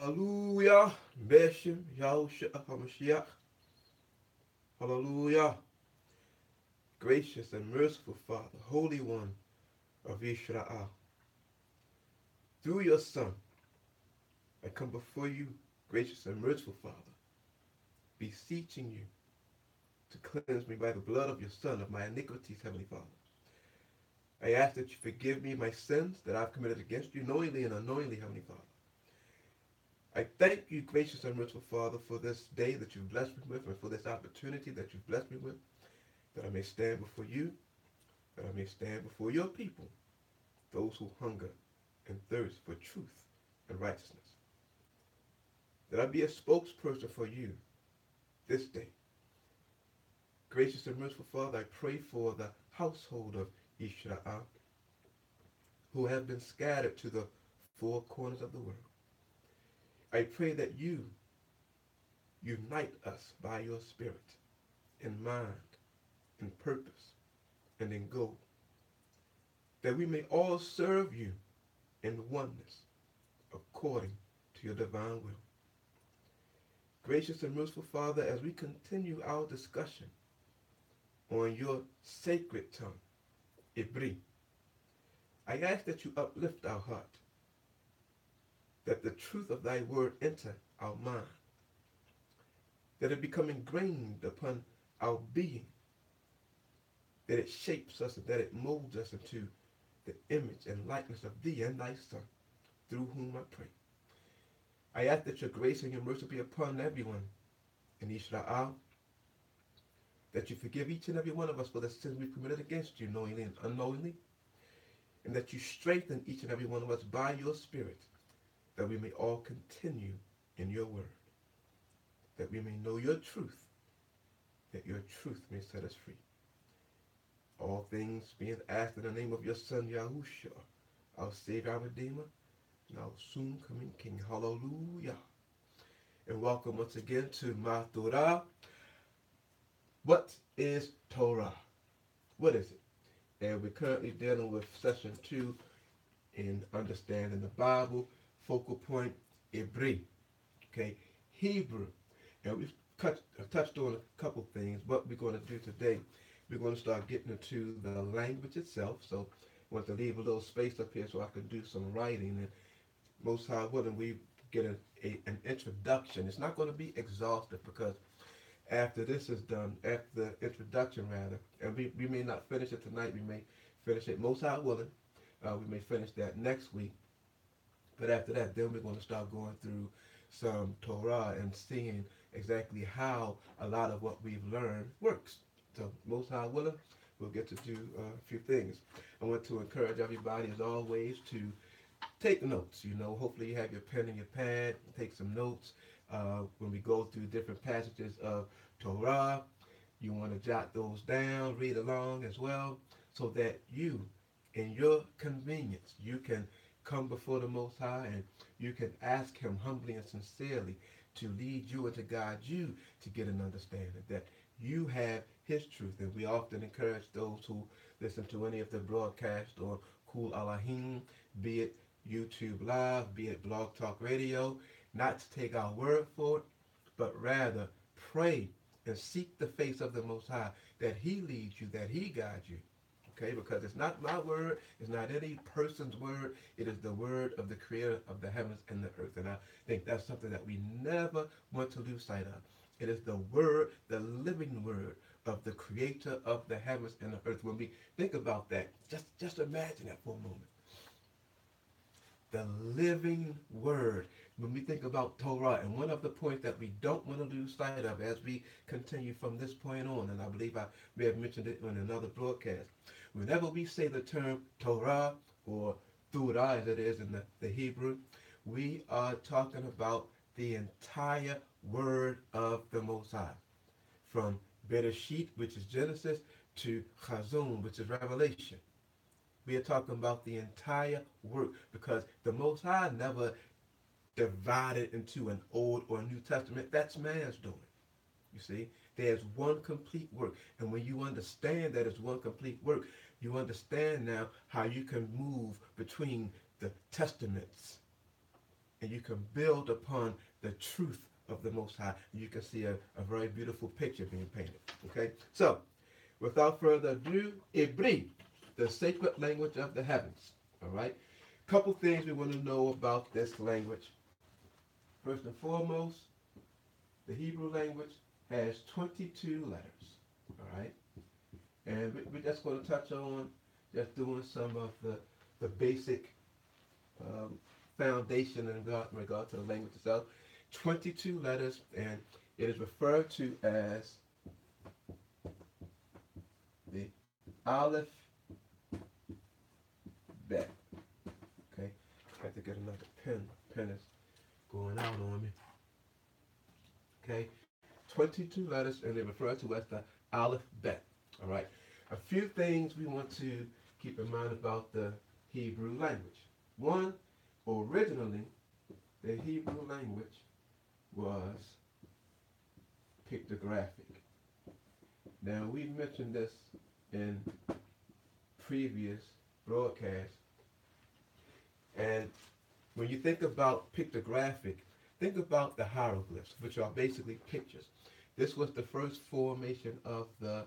Hallelujah. Beshem Yahusha HaMashiach. Hallelujah. Gracious and merciful Father, Holy One of Israel. Through your Son, I come before you, gracious and merciful Father, beseeching you to cleanse me by the blood of your Son of my iniquities, Heavenly Father. I ask that you forgive me my sins that I've committed against you, knowingly and unknowingly, Heavenly Father. I thank you, gracious and merciful Father, for this day that you've blessed me with and for this opportunity that you've blessed me with, that I may stand before you, that I may stand before your people, those who hunger and thirst for truth and righteousness. That I be a spokesperson for you this day. Gracious and merciful Father, I pray for the household of Israel who have been scattered to the four corners of the world. I pray that you unite us by your spirit in mind, in purpose, and in goal, that we may all serve you in oneness according to your divine will. Gracious and merciful Father, as we continue our discussion on your sacred tongue, Ibri, I ask that you uplift our heart, that the truth of thy word enter our mind, that it become ingrained upon our being, that it shapes us and that it molds us into the image and likeness of thee and thy Son, through whom I pray. I ask that your grace and your mercy be upon everyone in Israel, that you forgive each and every one of us for the sins we've committed against you, knowingly and unknowingly, and that you strengthen each and every one of us by your Spirit, that we may all continue in your word, that we may know your truth, that your truth may set us free. All things being asked in the name of your Son, Yahushua, our Savior, our Redeemer, and our soon coming King. Hallelujah. And welcome once again to my Thurah. What is Torah? What is it? And we're currently dealing with session 2 in understanding the Bible. Focal point, Ibri. Okay, Hebrew. And we've touched on a couple things. What we're going to do today, we're going to start getting into the language itself. So I want to leave a little space up here so I can do some writing. And most high willing, we get an introduction. It's not going to be exhaustive because after this is done, after the introduction rather, and we may not finish it tonight, we may finish it most high willing. We may finish that next week. But after that, then we're going to start going through some Torah and seeing exactly how a lot of what we've learned works. So most high willing, we'll get to do a few things. I want to encourage everybody, as always, to take notes. You know, hopefully you have your pen and your pad, take some notes. When we go through different passages of Torah, you want to jot those down, read along as well, so that you, in your convenience, you can come before the Most High and you can ask Him humbly and sincerely to lead you and to guide you to get an understanding that you have His truth. And we often encourage those who listen to any of the broadcasts on Kul Alahim, be it YouTube Live, be it Blog Talk Radio, not to take our word for it, but rather pray and seek the face of the Most High, that He leads you, that He guides you. Okay, because it's not my word, it's not any person's word, it is the word of the Creator of the heavens and the earth. And I think that's something that we never want to lose sight of. It is the word, the living word of the Creator of the heavens and the earth. When we think about that, just imagine that for a moment. The living word. When we think about Torah, and one of the points that we don't want to lose sight of as we continue from this point on, and I believe I may have mentioned it in another broadcast, whenever we say the term Torah or Thurah as it is in the Hebrew, we are talking about the entire word of the Most High. From Bereshit, which is Genesis, to Chazon, which is Revelation. We are talking about the entire work because the Most High never divided into an Old or New Testament. That's man's doing. You see, there's one complete work. And when you understand that it's one complete work, you understand now how you can move between the testaments and you can build upon the truth of the Most High. You can see a very beautiful picture being painted. Okay? So, without further ado, Ibri, the sacred language of the heavens. All right? Couple things we want to know about this language. First and foremost, the Hebrew language has 22 letters. All right? And we're just going to touch on just doing some of the basic foundation in regard to the language itself. 22 letters, and it is referred to as the Aleph Bet. Okay, I have to get another pen. Pen is going out on me. Okay, 22 letters, and they're referred to as the Aleph Bet. All right, a few things we want to keep in mind about the Hebrew language. One, originally, the Hebrew language was pictographic. Now, we mentioned this in previous broadcasts, and when you think about pictographic, think about the hieroglyphs, which are basically pictures. This was the first formation of the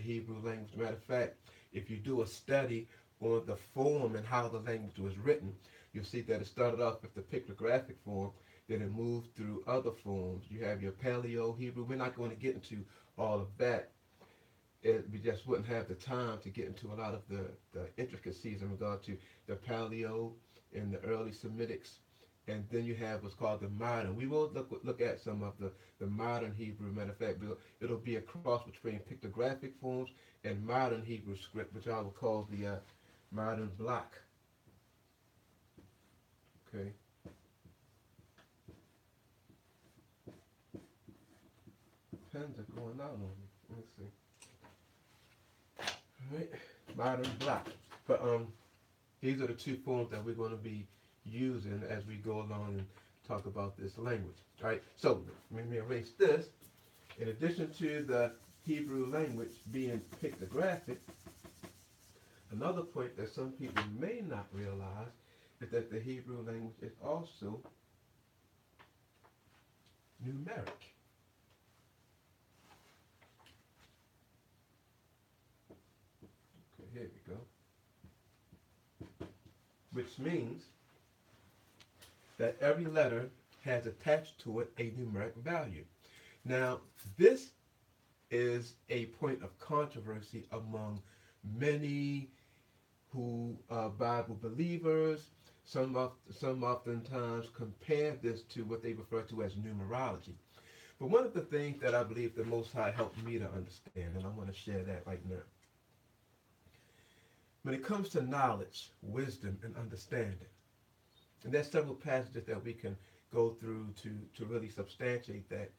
Hebrew language. Matter of fact, if you do a study on the form and how the language was written, you'll see that it started off with the pictographic form, then it moved through other forms. You have your Paleo Hebrew. We're not going to get into all of that. We just wouldn't have the time to get into a lot of the intricacies in regard to the Paleo and the early Semitics. And then you have what's called the modern. We will look at some of the modern Hebrew. Matter of fact, it'll be a cross between pictographic forms and modern Hebrew script, which I will call the modern block. Okay. Pens are going out on me. Let's see. All right, modern block. But these are the two forms that we're going to be using as we go along and talk about this language. All right, so let me erase this. In addition to the Hebrew language being pictographic, another point that some people may not realize is that the Hebrew language is also numeric. Okay, here we go. Which means that every letter has attached to it a numeric value. Now, this is a point of controversy among many who are Bible believers. Some oftentimes compare this to what they refer to as numerology. But one of the things that I believe the Most High helped me to understand, and I want to share that right now. When it comes to knowledge, wisdom, and understanding, and there's several passages that we can go through to really substantiate that.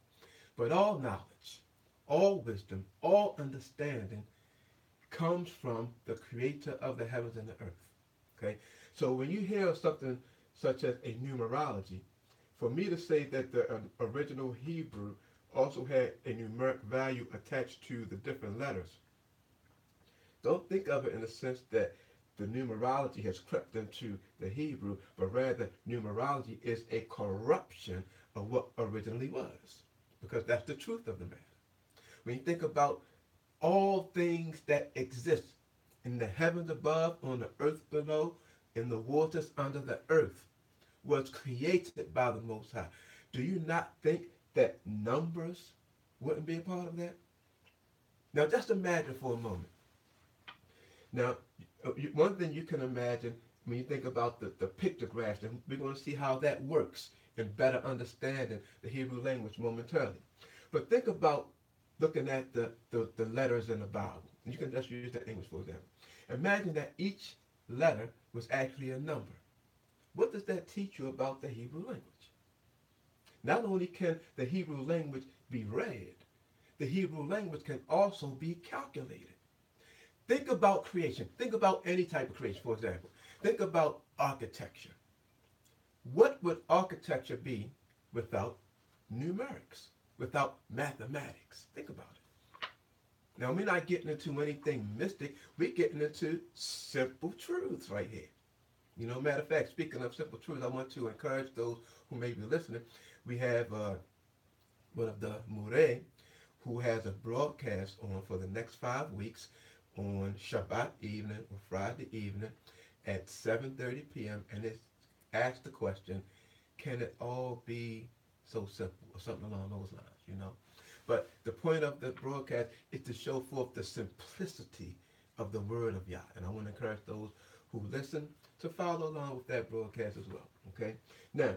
But all knowledge, all wisdom, all understanding comes from the creator of the heavens and the earth. Okay? So when you hear something such as a numerology, for me to say that the original Hebrew also had a numeric value attached to the different letters, don't think of it in the sense that the numerology has crept into the Hebrew, but rather numerology is a corruption of what originally was, because that's the truth of the matter. When you think about all things that exist in the heavens above, on the earth below, in the waters under the earth, was created by the Most High. Do you not think that numbers wouldn't be a part of that? Now just imagine for a moment. Now, one thing you can imagine when you think about the pictographs, and we're going to see how that works in better understanding the Hebrew language momentarily. But think about looking at the letters in the Bible. You can just use the English, for example. Imagine that each letter was actually a number. What does that teach you about the Hebrew language? Not only can the Hebrew language be read, the Hebrew language can also be calculated. Think about creation. Think about any type of creation, for example. Think about architecture. What would architecture be without numerics, without mathematics? Think about it. Now, we're not getting into anything mystic. We're getting into simple truths right here. Matter of fact, speaking of simple truths, I want to encourage those who may be listening. We have one of the Mure who has a broadcast on for the next 5 weeks on Shabbat evening or Friday evening at 7:30 p.m. and it's asked the question, can it all be so simple or something along those lines? But the point of the broadcast is to show forth the simplicity of the word of Yah. And I want to encourage those who listen to follow along with that broadcast as well. Okay? Now,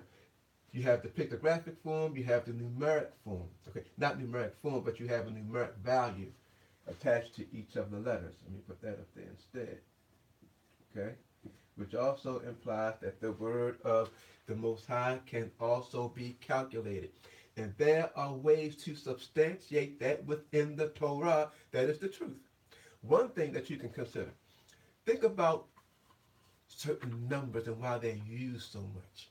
you have the pictographic form, you have the numeric form. Okay, not numeric form, but you have a numeric value attached to each of the letters. Let me put that up there instead. Okay, which also implies that the word of the Most High can also be calculated. And there are ways to substantiate that within the Torah that is the truth. One thing that you can consider, think about certain numbers and why they're used so much.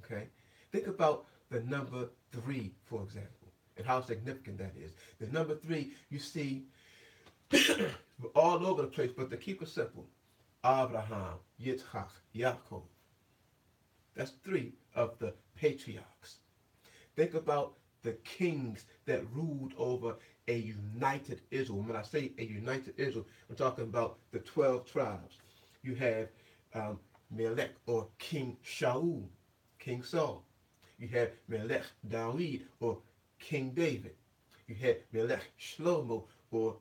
Okay? Think about the number 3, for example, and how significant that is. The number 3, you see, all over the place, but to keep it simple, Abraham, Yitzchak, Yaakov. That's 3 of the patriarchs. Think about the kings that ruled over a united Israel. When I say a united Israel, I'm talking about the 12 tribes. You have Melech or King Shaul, King Saul. You have Melech David or King David. You had Melech Shlomo or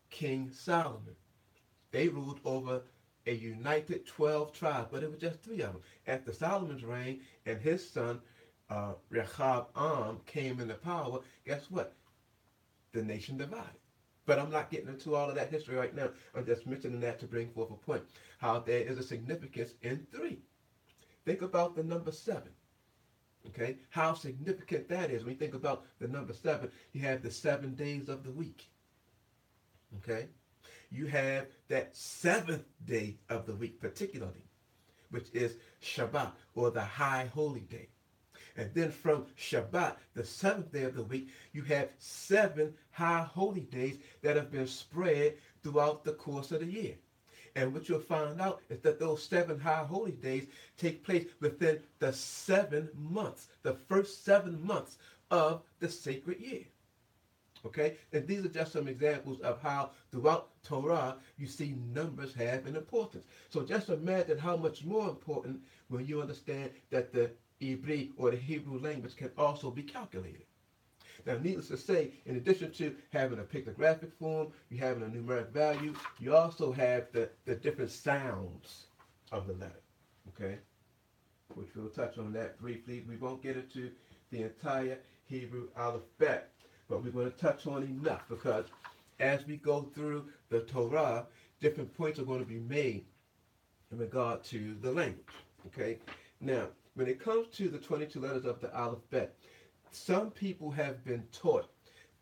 King Solomon. They ruled over a united 12 tribes, but it was just 3 of them. After Solomon's reign and his son Rehoboam came into power, guess what? The nation divided. But I'm not getting into all of that history right now. I'm just mentioning that to bring forth a point. How there is a significance in 3. Think about the number 7. Okay? How significant that is. When you think about the number 7, you have the 7 days of the week. Okay? You have that 7th day of the week particularly, which is Shabbat, or the high holy day. And then from Shabbat, the 7th day of the week, you have 7 high holy days that have been spread throughout the course of the year. And what you'll find out is that those 7 high holy days take place within the 7 months, the first 7 months of the sacred year. Okay? And these are just some examples of how throughout Torah you see numbers have an importance. So just imagine how much more important when you understand that the Hebrew or the Hebrew language can also be calculated. Now, needless to say, in addition to having a pictographic form, you having a numeric value, you also have the different sounds of the letter, okay? Which we'll touch on that briefly. We won't get into the entire Hebrew alphabet, but we're going to touch on enough because as we go through the Torah, different points are going to be made in regard to the language, okay? Now, when it comes to the 22 letters of the alphabet, some people have been taught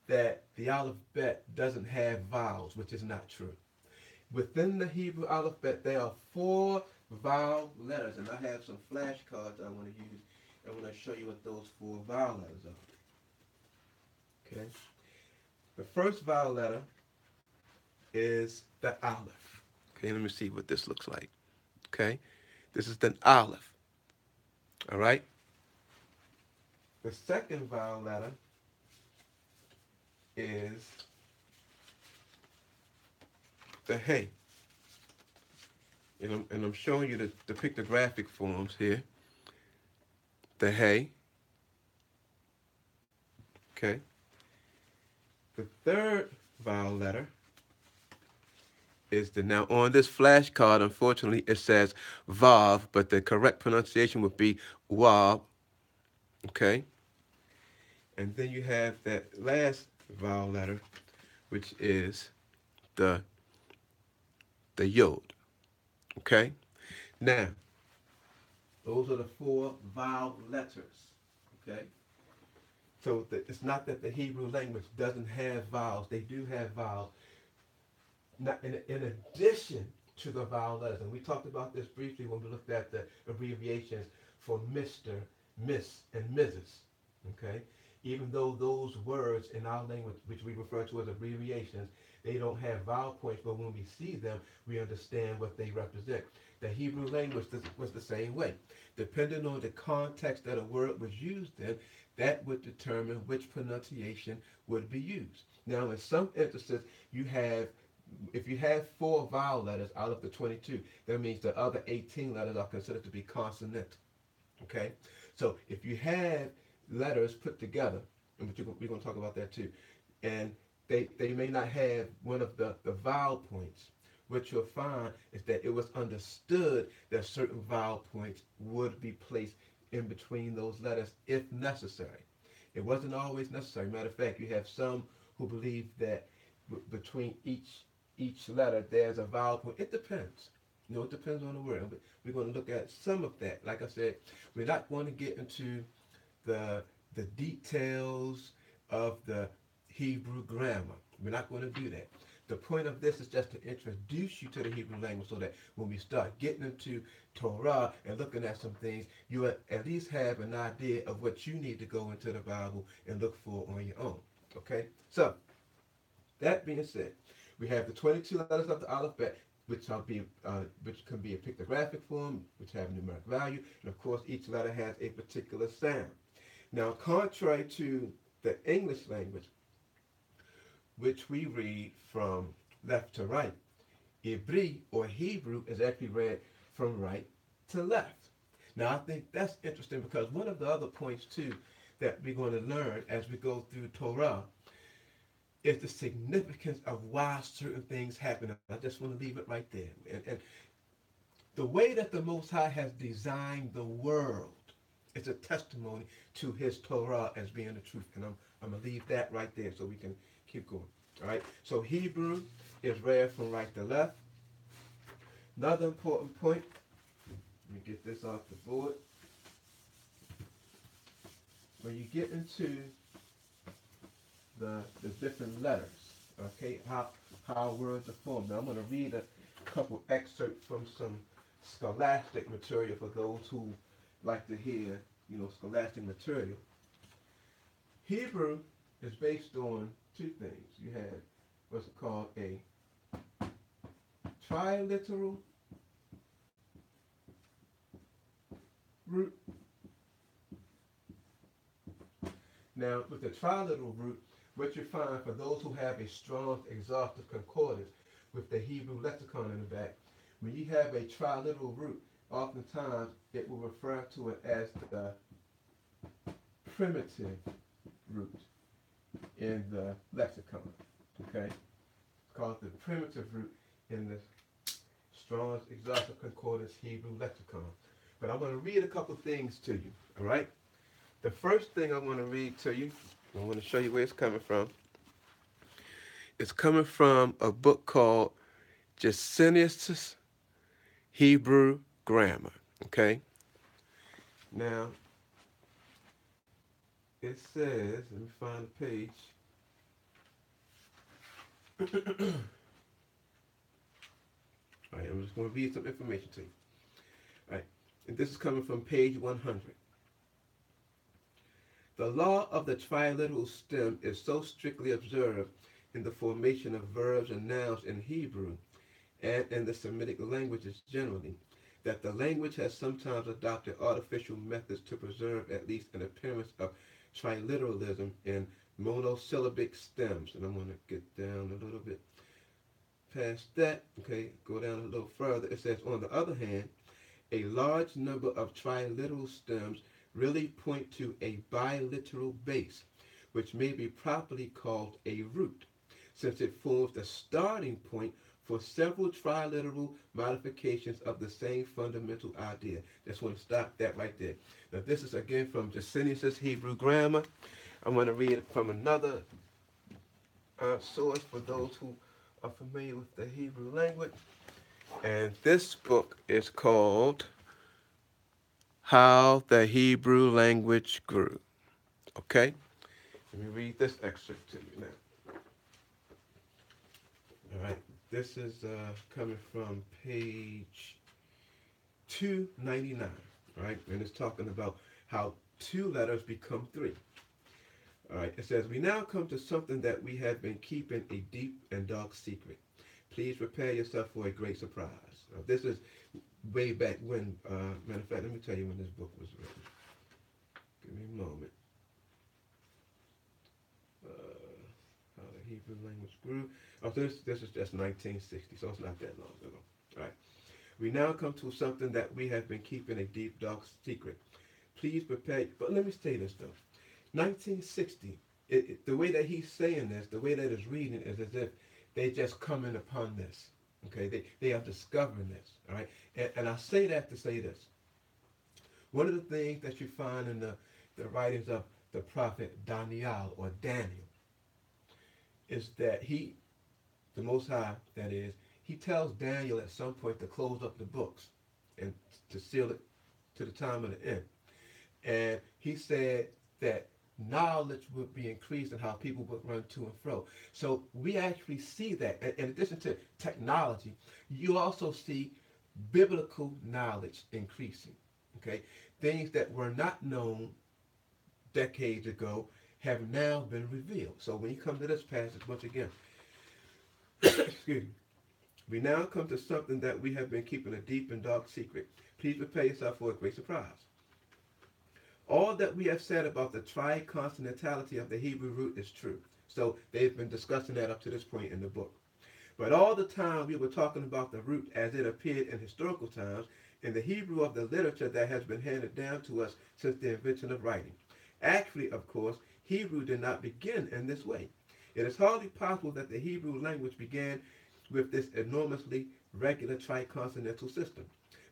that the alphabet doesn't have vowels, which is not true. Within the Hebrew alphabet, there are 4 vowel letters, and I have some flashcards I want to use. I want to show you what those 4 vowel letters are. Okay? The first vowel letter is the aleph. Okay, let me see what this looks like. Okay? This is the aleph. All right? The second vowel letter is the hey. And I'm showing you the pictographic forms here. The hey. Okay. The third vowel letter is the, now on this flashcard, unfortunately, it says vav, but the correct pronunciation would be wab. Okay. And then you have that last vowel letter, which is the yod. Okay? Now, those are the 4 vowel letters. Okay? So it's not that the Hebrew language doesn't have vowels. They do have vowels. Not in addition to the vowel letters. And we talked about this briefly when we looked at the abbreviations for Mr., Miss, and Mrs. Okay? Even though those words in our language, which we refer to as abbreviations, they don't have vowel points, but when we see them, we understand what they represent. The Hebrew language was the same way. Depending on the context that a word was used in, that would determine which pronunciation would be used. Now, in some instances, if you have 4 vowel letters out of the 22, that means the other 18 letters are considered to be consonant. Okay? So if you have letters put together, and we're going to talk about that too, and they may not have one of the vowel points, what you'll find is that it was understood that certain vowel points would be placed in between those letters if necessary. It wasn't always necessary. Matter of fact, you have some who believe that between each letter there's a vowel point. It depends. It depends on the word. But we're going to look at some of that. Like I said, we're not going to get into the details of the Hebrew grammar. We're not going to do that. The point of this is just to introduce you to the Hebrew language so that when we start getting into Torah and looking at some things, you at least have an idea of what you need to go into the Bible and look for on your own. Okay? So, that being said, we have the 22 letters of the alphabet, which can be a pictographic form, which have numeric value, and of course each letter has a particular sound. Now, contrary to the English language, which we read from left to right, Ibri or Hebrew is actually read from right to left. Now, I think that's interesting because one of the other points too that we're going to learn as we go through Torah is the significance of why certain things happen. I just want to leave it right there. And the way that the Most High has designed the world is a testimony to his Torah as being the truth. And I'm going to leave that right there so we can keep going. All right? So Hebrew is read from right to left. Another important point, let me get this off the board. When you get into the different letters, okay, how words are formed. Now I'm going to read a couple excerpts from some scholastic material for those who like to hear, scholastic material. Hebrew is based on 2 things. You have what's called a triliteral root. Now, with the triliteral root, what you find for those who have a strong exhaustive concordance with the Hebrew lexicon in the back, when you have a triliteral root, oftentimes it will refer to it as the primitive root in the lexicon. Okay? It's called the primitive root in the Strong's Exhaustive Concordance Hebrew lexicon. But I'm going to read a couple things to you. All right? The first thing I want to read to you, I want to show you where it's coming from. It's coming from a book called Jusinius' Hebrew Grammar. Okay? Now, it says, let me find the page. All right, I'm just going to read some information to you. All right, and this is coming from page 100. The law of the triliteral stem is so strictly observed in the formation of verbs and nouns in Hebrew and in the Semitic languages generally, that the language has sometimes adopted artificial methods to preserve at least an appearance of triliteralism in monosyllabic stems. And I'm going to get down a little bit past that. Okay, go down a little further. It says, on the other hand, a large number of triliteral stems really point to a biliteral base, which may be properly called a root, since it forms the starting point for several triliteral modifications of the same fundamental idea. Just want to stop that right there. Now, this is again from Jusinius' Hebrew Grammar. I'm going to read it from another source for those who are familiar with the Hebrew language. And this book is called How the Hebrew Language Grew. Okay? Let me read this excerpt to you now. All right. This is coming from page 299. All right? And it's talking about how 2 letters become 3. All right, it says, we now come to something that we have been keeping a deep and dark secret. Please prepare yourself for a great surprise. This is way back when, matter of fact, let me tell you when this book was written. Give me a moment. How the Hebrew language grew. Oh, this is just 1960, so it's not that long ago. All right. We now come to something that we have been keeping a deep, dark secret. Please prepare. But let me say this, though. 1960, the way that he's saying this, the way that it's reading is as if they just coming upon this. Okay, they are discovering this. All right, and I say that to say this. One of the things that you find in the writings of the prophet Daniel or Daniel is that the Most High, that is, he tells Daniel at some point to close up the books and to seal it to the time of the end. And he said that knowledge would be increased and how people would run to and fro. So we actually see that. In addition to technology, you also see biblical knowledge increasing. Okay? Things that were not known decades ago have now been revealed. So when you come to this passage, once again, excuse me, we now come to something that we have been keeping a deep and dark secret. Please prepare yourself for a great surprise. All that we have said about the triconsonantality of the Hebrew root is true. So they've been discussing that up to this point in the book. But all the time we were talking about the root as it appeared in historical times in the Hebrew of the literature that has been handed down to us since the invention of writing. Actually, of course, Hebrew did not begin in this way. It is hardly possible that the Hebrew language began with this enormously regular triconsonantal system,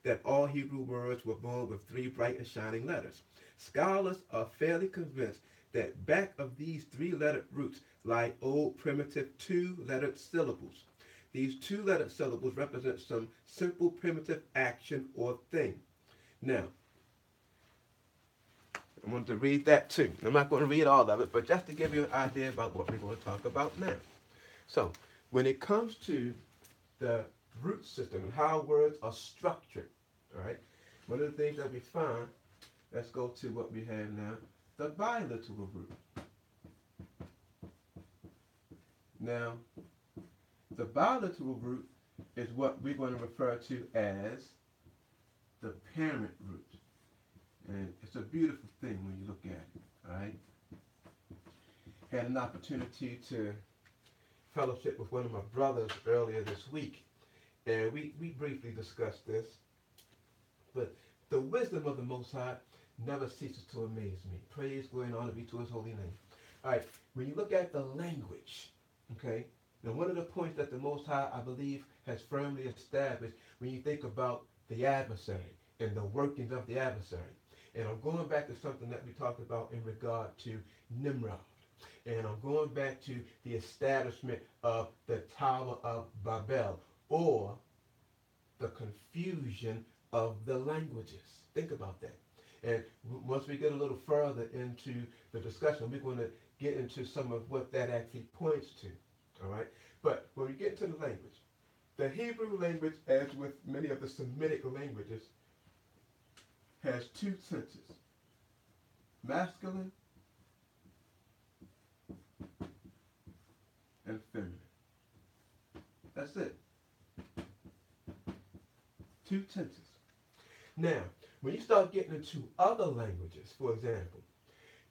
that all Hebrew words were born with three bright and shining letters. Scholars are fairly convinced that back of these three-lettered roots lie old primitive two-lettered syllables. These two-lettered syllables represent some simple primitive action or thing. Now, I want to read that too. I'm not going to read all of it, but just to give you an idea about what we're going to talk about now. So, when it comes to the root system and how words are structured, all right, one of the things that we find, let's go to what we have now, the biliteral root. Now, the biliteral root is what we're going to refer to as the parent root. And it's a beautiful thing when you look at it, all right? Had an opportunity to fellowship with one of my brothers earlier this week, and we briefly discussed this. But the wisdom of the Most High never ceases to amaze me. Praise, glory, and honor be to his holy name. All right, when you look at the language, okay, now one of the points that the Most High, I believe, has firmly established when you think about the adversary and the workings of the adversary. And I'm going back to something that we talked about in regard to Nimrod. And I'm going back to the establishment of the Tower of Babel, or the confusion of the languages. Think about that. And once we get a little further into the discussion, we're going to get into some of what that actually points to. All right? But when we get into the language, the Hebrew language, as with many of the Semitic languages, has two senses: masculine and feminine. That's it. Two tenses. Now, when you start getting into other languages, for example,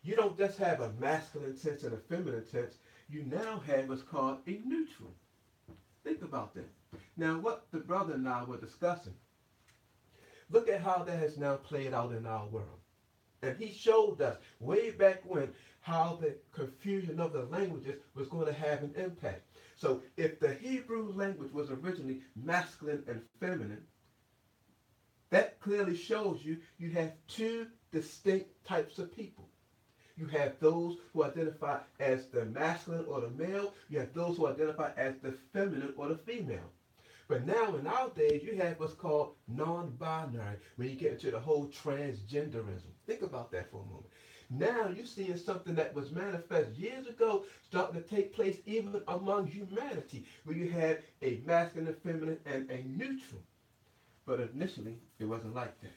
you don't just have a masculine tense and a feminine tense. You now have what's called a neutral. Think about that. Now, what the brother and I were discussing, look at how that has now played out in our world. And he showed us way back when how the confusion of the languages was going to have an impact. So if the Hebrew language was originally masculine and feminine, that clearly shows you have two distinct types of people. You have those who identify as the masculine or the male. You have those who identify as the feminine or the female. But now in our days, you have what's called non-binary, when you get into the whole transgenderism. Think about that for a moment. Now you're seeing something that was manifest years ago starting to take place even among humanity, where you had a masculine, feminine, and a neutral. But initially, it wasn't like that.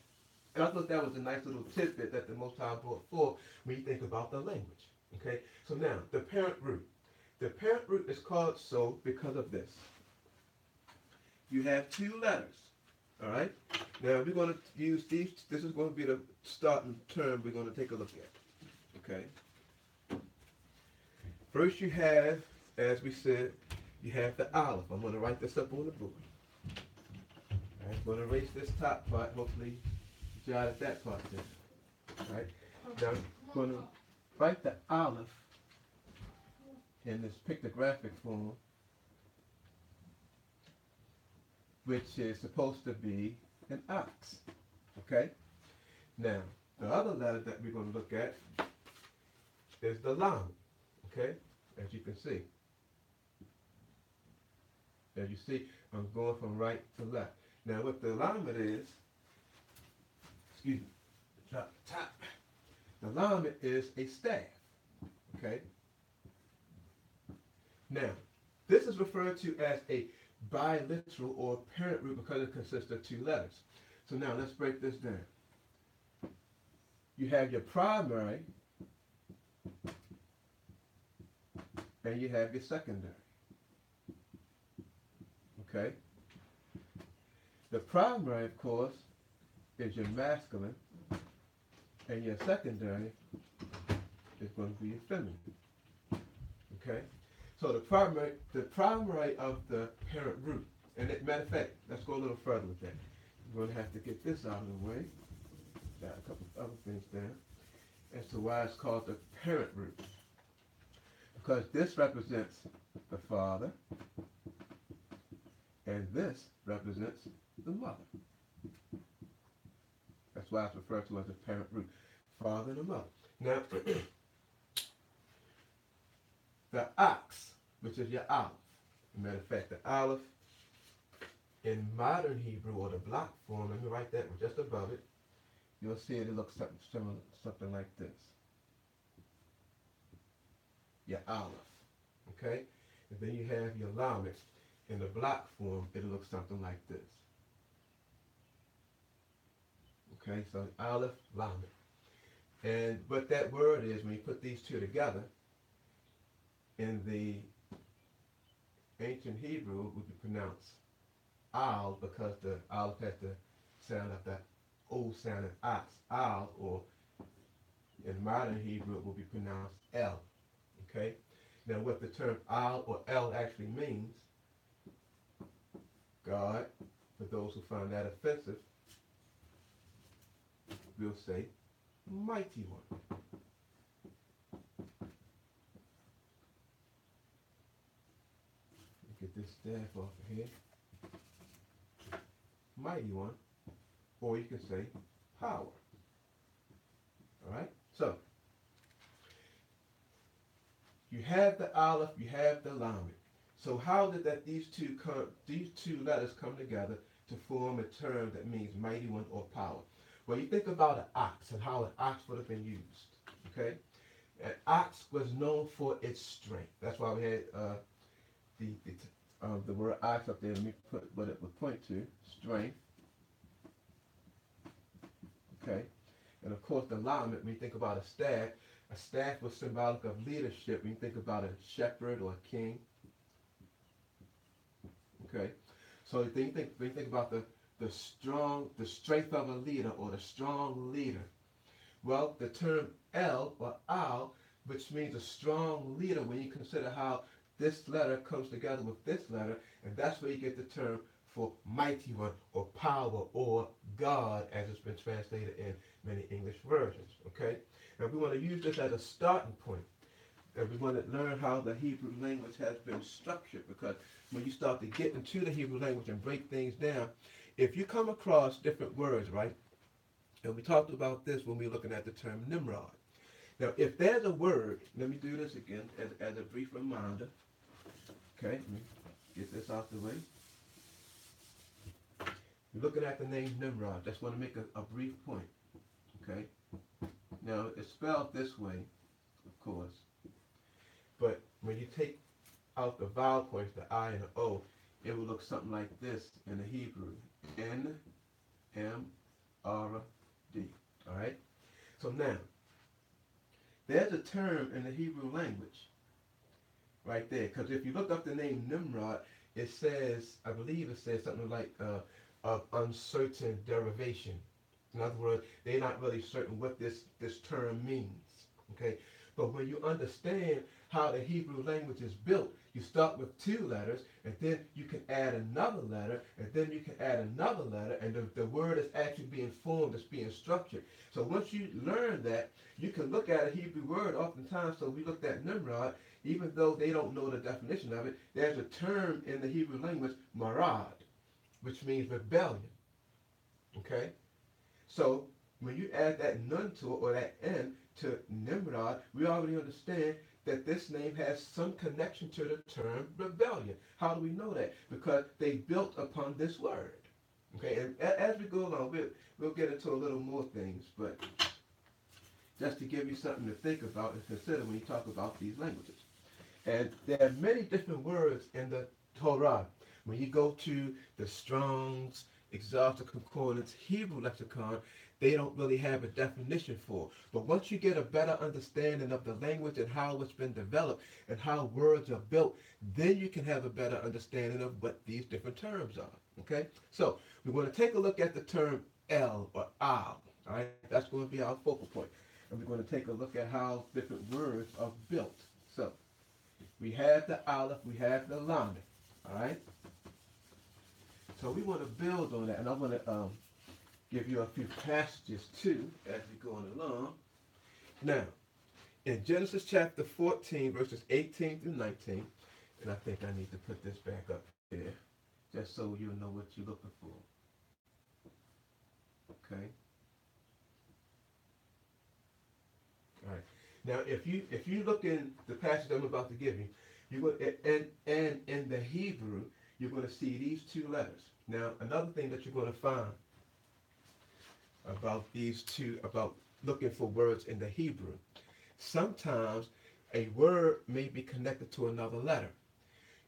And I thought that was a nice little tidbit that the Most High brought forth when you think about the language. Okay, so now the parent root. The parent root is called so because of this. You have two letters. All right. Now we're going to use these. This is going to be the starting term we're going to take a look at. Okay. First you have, as we said, you have the aleph. I'm going to write this up on the board. I'm going to erase this top part. Hopefully, jotted that part down. All right. Now I'm going to write the aleph in this pictographic form, which is supposed to be an ox. Okay? Now, the other letter that we're going to look at is the lam. Okay? As you can see. As you see, I'm going from right to left. Now, what the alignment is, excuse me, drop the top. The alignment is a staff. Okay? Now, this is referred to as a biliteral or parent root because it consists of two letters. So now let's break this down. You have your primary and you have your secondary. Okay? The primary, of course, is your masculine, and your secondary is going to be your feminine. Okay? So the primary of the parent root, and matter of fact, let's go a little further with that. We're going to have to get this out of the way. Got a couple of other things down as to why it's called the parent root. Because this represents the father, and this represents the mother. That's why it's referred to as the parent root. Father and the mother. Now, the ox, which is your aleph. As a matter of fact, the aleph in modern Hebrew, or the block form, let me write that one just above it. You'll see it looks something like this. Your aleph. Okay? And then you have your lamed. In the block form, it'll look something like this. Okay, so aleph, lamed. And what that word is, when you put these two together, in the ancient Hebrew, would be pronounced al, because the aleph has the sound of that old sounding ox, al, or in modern Hebrew, it will be pronounced el. Okay? Now, what the term al or el actually means, God, for those who find that offensive, will say, mighty one. Get this staff off of here. Mighty one. Or you can say, power. Alright? So, you have the aleph, you have the lamed. So how did these two letters come together to form a term that means mighty one or power? Well, you think about an ox and how an ox would have been used. Okay, an ox was known for its strength. That's why we had the word ox up there. Let me put what it would point to: strength. Okay, and of course the lamed. When you think about a staff was symbolic of leadership. When you think about a shepherd or a king. Okay, so when you think about the strength of a leader or the strong leader, well, the term el or al, which means a strong leader, when you consider how this letter comes together with this letter, and that's where you get the term for mighty one or power or God, as it's been translated in many English versions. Okay, and we want to use this as a starting point. And we want to learn how the Hebrew language has been structured, because when you start to get into the Hebrew language and break things down, if you come across different words, right? And we talked about this when we were looking at the term Nimrod. Now, if there's a word, let me do this again as a brief reminder. Okay, let me get this out the way. You're looking at the name Nimrod. Just want to make a brief point. Okay? Now, it's spelled this way, of course. But when you take out the vowel points, the I and the O, it will look something like this in the Hebrew. N-M-R-D. Alright? So now, There's a term in the Hebrew language right there. Because if you look up the name Nimrod, it says, I believe it says something like of uncertain derivation. In other words, they're not really certain what this term means. Okay? But when you understand how the Hebrew language is built, you start with two letters, and then you can add another letter, and then you can add another letter, and the word is actually being formed, it's being structured. So once you learn that, you can look at a Hebrew word oftentimes. So we looked at Nimrod, even though they don't know the definition of it, there's a term in the Hebrew language, marad, which means rebellion. Okay? So when you add that nun to it, or that n to Nimrod, we already understand that this name has some connection to the term rebellion. How do we know that? Because they built upon this word. Okay, and as we go along, we'll get into a little more things, but just to give you something to think about and consider when you talk about these languages. And there are many different words in the Torah. When you go to the Strong's Exhaustive Concordance Hebrew lexicon, they don't really have a definition for. But once you get a better understanding of the language and how it's been developed and how words are built, then you can have a better understanding of what these different terms are. Okay? So we're going to take a look at the term El or Al. All right? That's going to be our focal point. And we're going to take a look at how different words are built. So we have the Aleph, we have the Lamed. All right? So we want to build on that, and I want to give you a few passages too as we're going along. Now, in Genesis chapter 14, verses 18 through 19, and I think I need to put this back up here, just so you'll know what you're looking for. Okay. All right. Now, if you look in the passage I'm about to give you, you're going and in the Hebrew, you're going to see these two letters. Now, another thing that you're going to find about these two, about looking for words in the Hebrew, sometimes a word may be connected to another letter.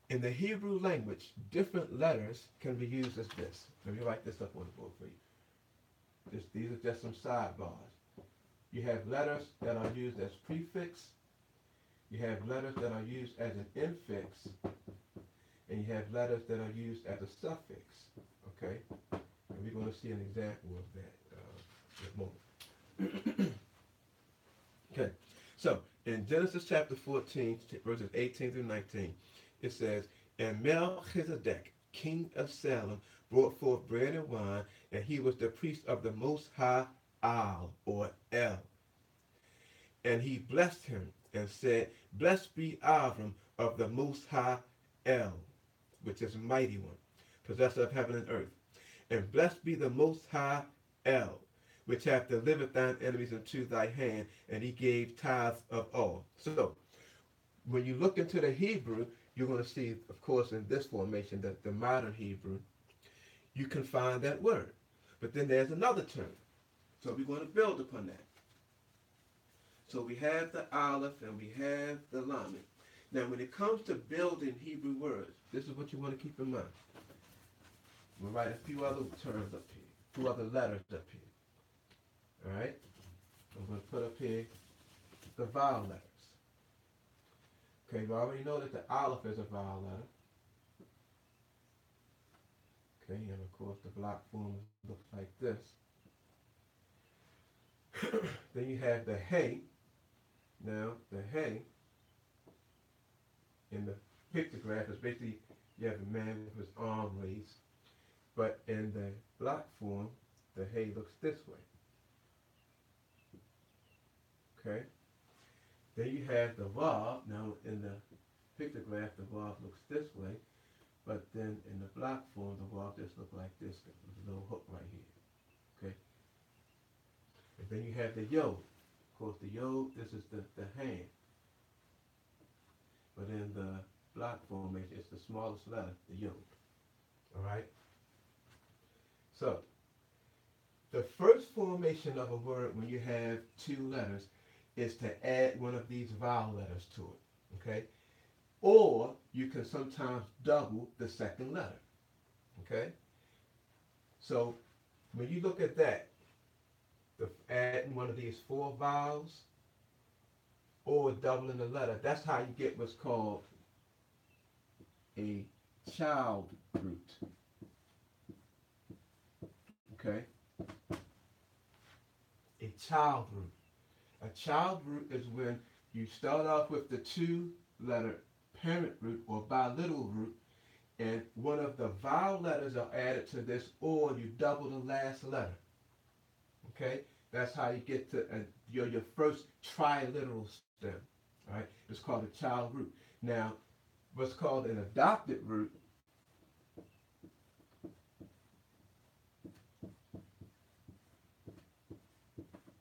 In the Hebrew language, different letters can be used as this. Let me write this up on the board for you. These are just some sidebars. You have letters that are used as prefix. You have letters that are used as an infix. And you have letters that are used as a suffix. Okay? And we're going to see an example of that in a moment. Okay. So, in Genesis chapter 14, verses 18 through 19, it says, And Melchizedek, king of Salem, brought forth bread and wine, and he was the priest of the Most High Al, or El. And he blessed him and said, Blessed be Avram of the Most High El, which is mighty one, possessor of heaven and earth. And blessed be the Most High El, which hath delivered thine enemies into thy hand, and he gave tithes of all. So, when you look into the Hebrew, you're going to see, of course, in this formation, that the modern Hebrew, you can find that word. But then there's another term. So we're going to build upon that. So we have the Aleph and we have the Lamed. Now, when it comes to building Hebrew words, this is what you want to keep in mind. We'll write a few other terms up here, a few other letters up here. All right? I'm going to put up here the vowel letters. Okay, we already know that the Aleph is a vowel letter. Okay, and of course the block form looks like this. Then you have the Hey. Now, the Hey in the pictograph is basically, you have a man with his arm raised. But in the block form, the Hey looks this way. Okay? Then you have the Vav. Now, in the pictograph, the Vav looks this way. But then in the block form, the Vav just looks like this, with a little hook right here. Okay? And then you have the Yod. Of course, the Yod, this is the hand. But in the block formation, it's the smallest letter, the Yod. All right? So, the first formation of a word when you have two letters is to add one of these vowel letters to it. Okay? Or you can sometimes double the second letter. Okay? So, when you look at that, adding one of these four vowels, or doubling the letter. That's how you get what's called a child root. Okay? A child root. A child root is when you start off with the two-letter parent root or biliteral root, and one of the vowel letters are added to this, or you double the last letter. Okay? That's how you get to your first triliteral stem. All right? It's called a child root. Now, what's called an adopted root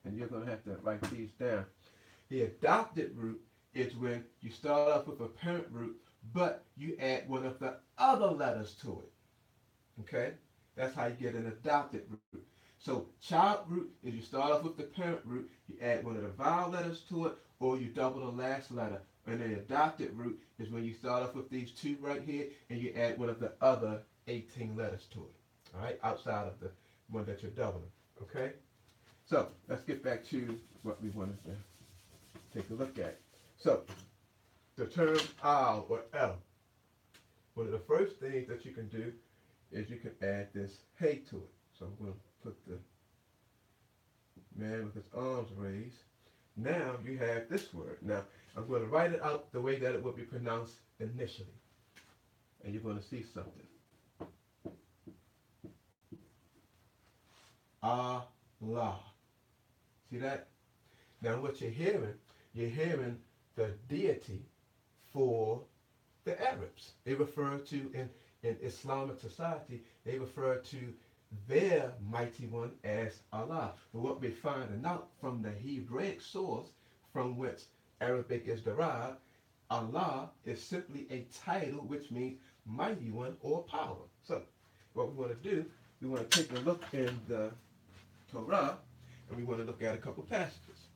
and you're going to have to write these down. The adopted root is when you start off with a parent root, but you add one of the other letters to it. Okay? That's how you get an adopted root. So child root is you start off with the parent root, you add one of the vowel letters to it, or you double the last letter. And the adopted root is when you start off with these two right here, and you add one of the other 18 letters to it. All right? Outside of the one that you're doubling. Okay? So let's get back to what we wanted to take a look at. So the term al or el. One of the first things that you can do is you can add this hey to it. So I'm going to put the man with his arms raised. Now you have this word. Now I'm going to write it out the way that it would be pronounced initially. And you're going to see something. Allah. See that? Now what you're hearing the deity for the Arabs. They refer to, in Islamic society, they refer to their mighty one as Allah. But what we're finding out from the Hebraic source from which Arabic is derived, Allah is simply a title which means mighty one or power. So what we want to do, we want to take a look in the Torah, and we want to look at a couple passages.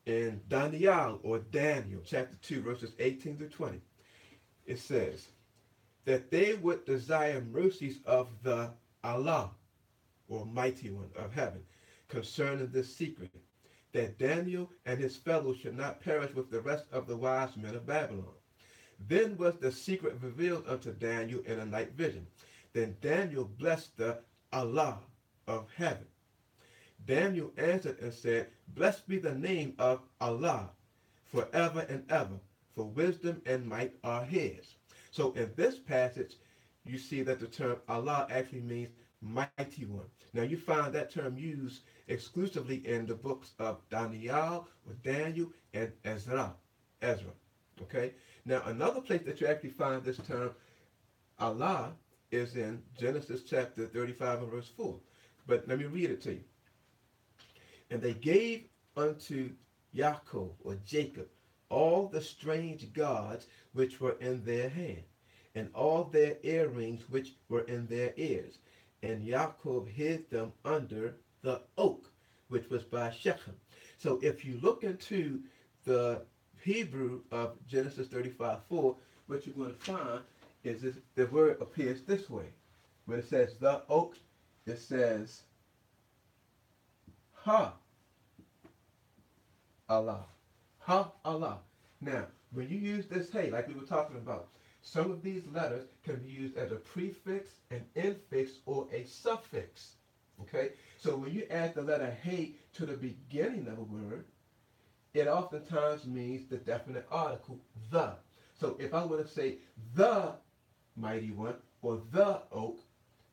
In Daniel, or Daniel, chapter 2, verses 18 to 20, it says that they would desire mercies of the Allah, or mighty one of heaven, concerning this secret, that Daniel and his fellows should not perish with the rest of the wise men of Babylon. Then was the secret revealed unto Daniel in a night vision. Then Daniel blessed the Allah of heaven. Daniel answered and said, Blessed be the name of Allah forever and ever, for wisdom and might are his. So in this passage, you see that the term Allah actually means mighty one. Now you find that term used exclusively in the books of Daniel, or Daniel, and Ezra. Okay? Now another place that you actually find this term Allah is in Genesis chapter 35 and verse 4. But let me read it to you. And they gave unto Jacob, or Jacob, all the strange gods which were in their hand, and all their earrings which were in their ears. And Jacob hid them under the oak, which was by Shechem. So if you look into the Hebrew of Genesis 35:4, what you're going to find is this, the word appears this way. When it says the oak, it says Ha Allah. Ha Allah. Now, when you use this hey, like we were talking about, some of these letters can be used as a prefix, an infix, or a suffix. Okay? So when you add the letter hey to the beginning of a word, it oftentimes means the definite article, the. So if I were to say the mighty one, or the oak,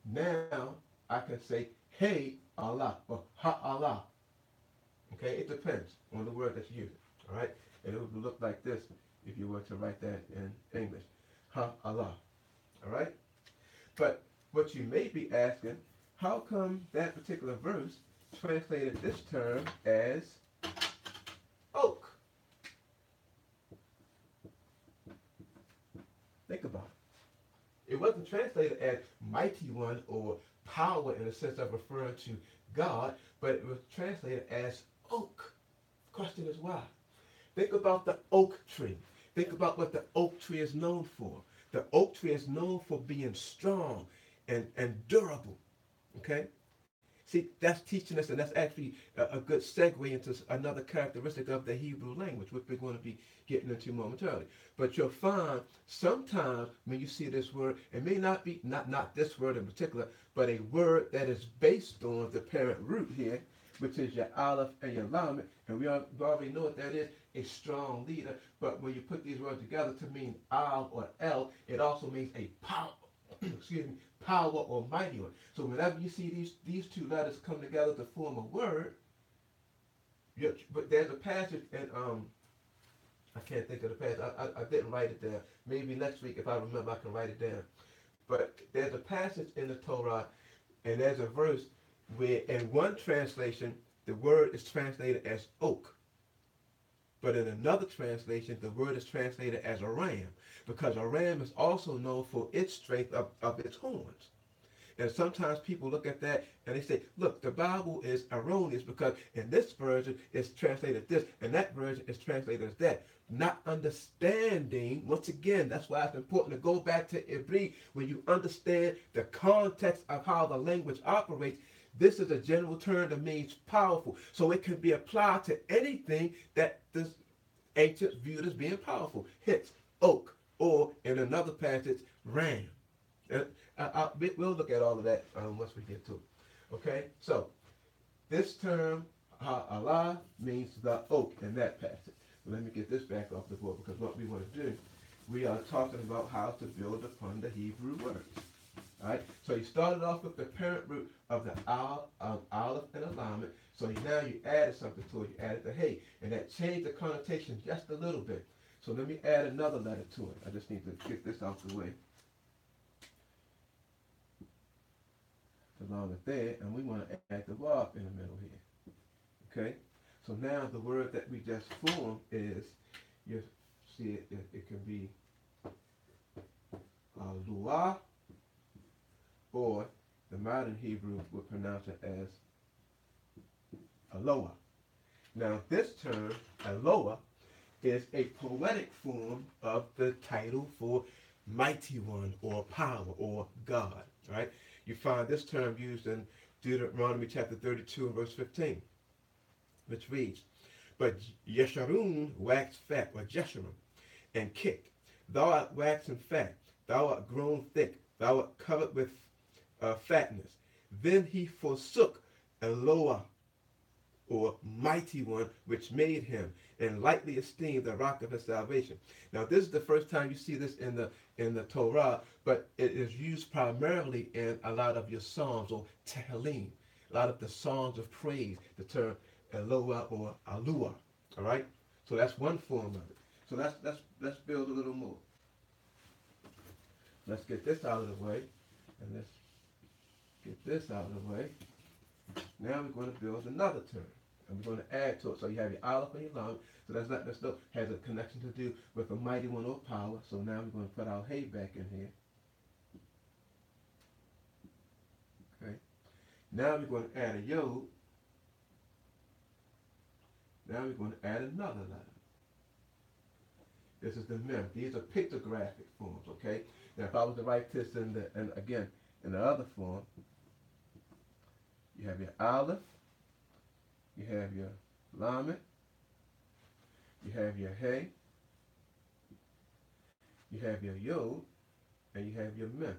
now I can say hey Allah, or ha Allah. Okay? It depends on the word that you use. All right? And it would look like this if you were to write that in English. Ha Allah. All right? But what you may be asking, how come that particular verse translated this term as oak? Think about it. It wasn't translated as mighty one or power in the sense of referring to God, but it was translated as oak. Question is why? Think about the oak tree. Think about what the oak tree is known for. The oak tree is known for being strong and durable. Okay? See, that's teaching us, and that's actually a good segue into another characteristic of the Hebrew language, which we're going to be getting into momentarily. But you'll find sometimes when you see this word, it may not be, not this word in particular, but a word that is based on the parent root here, which is your aleph and your lamed, and we already know what that is, a strong leader. But when you put these words together to mean al or el, it also means a power, excuse me, power or mighty one. So whenever you see these two letters come together to form a word, but there's a passage in I can't think of the passage. I didn't write it down. Maybe next week if I remember I can write it down. But there's a passage in the Torah, and there's a verse where in one translation the word is translated as oak. But in another translation, the word is translated as a ram, because a ram is also known for its strength of its horns. And sometimes people look at that and they say, look, the Bible is erroneous because in this version it's translated this, and that version is translated as that. Not understanding, once again, that's why it's important to go back to Hebrew when you understand the context of how the language operates. This is a general term that means powerful. So it can be applied to anything that this ancient viewed as being powerful. Hence, oak, or in another passage, ram. We'll look at all of that once we get to it. Okay? So, this term, Allah, means the oak in that passage. Let me get this back off the board, because what we want to do, we are talking about how to build upon the Hebrew words. Alright, so you started off with the parent root of the aleph and alignment. So now you added something to it. You added the hey, and that changed the connotation just a little bit. So let me add another letter to it. I just need to get this out the way. Along with there, and we want to add the vav in the middle here. Okay, so now the word that we just formed is, you see it can be luah, or the modern Hebrew would pronounce it as Eloah. Now this term, Eloah, is a poetic form of the title for mighty one, or power, or God. Right? You find this term used in Deuteronomy chapter 32 and verse 15, which reads, but Yesharun waxed fat, or Jeshurun, and kicked. Thou art waxen fat, thou art grown thick, thou art covered with fatness. Then he forsook Eloah, or mighty one, which made him, and lightly esteemed the rock of his salvation. Now this is the first time you see this in the Torah, but it is used primarily in a lot of your psalms, or Tehillim, a lot of the songs of praise, the term Eloah or Alua. All right, so that's one form of it. So let's build a little more. Let's get this out of the way, and let's get this out of the way. Now we're going to build another term, and we're going to add to it. So you have your aleph and your lam. So that's not, has a connection to do with a mighty one or power. So now we're going to put our hay back in here. Okay. Now we're going to add a yod. Now we're going to add another letter. This is the mem. These are pictographic forms. Okay. Now if I was to write this in the other form, you have your aleph, you have your lamed, you have your hey, you have your yod, and you have your mem.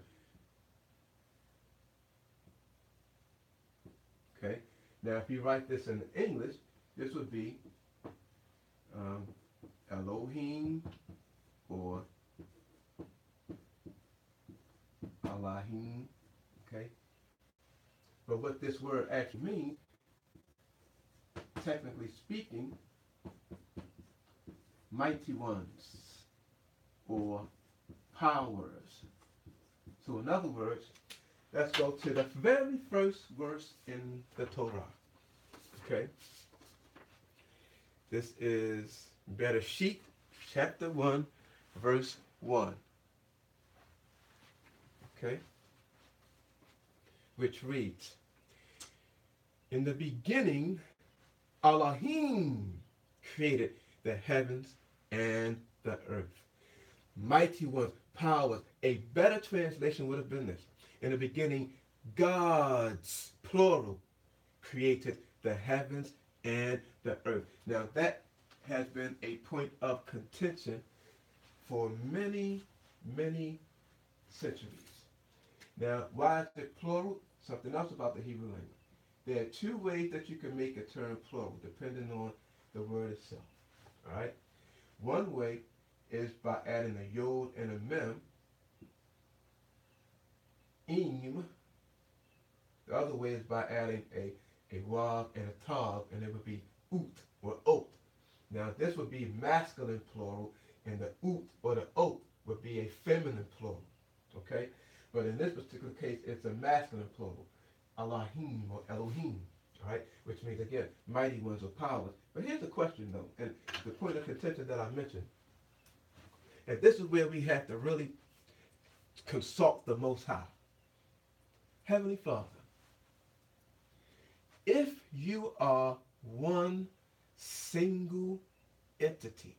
Okay. Now if you write this in English, this would be Elohim, or Allahim. Okay. But what this word actually means, technically speaking, mighty ones, or powers. So in other words, let's go to the very first verse in the Torah. Okay? This is Bereshit, chapter 1, verse 1. Okay? Which reads, in the beginning, Elohim created the heavens and the earth. Mighty ones, powers. A better translation would have been this. In the beginning, gods, plural, created the heavens and the earth. Now that has been a point of contention for many, many centuries. Now, why is it plural? Something else about the Hebrew language. There are two ways that you can make a term plural, depending on the word itself. All right? One way is by adding a yod and a mem, im. The other way is by adding a wav and a tav, and it would be ut or ot. Now, this would be masculine plural, and the ut or the ot would be a feminine plural. Okay? But in this particular case, it's a masculine plural, Elohim or Elohim, all right? Which means, again, mighty ones or powers. But here's the question, though, and the point of contention that I mentioned. And this is where we have to really consult the Most High. Heavenly Father, if you are one single entity,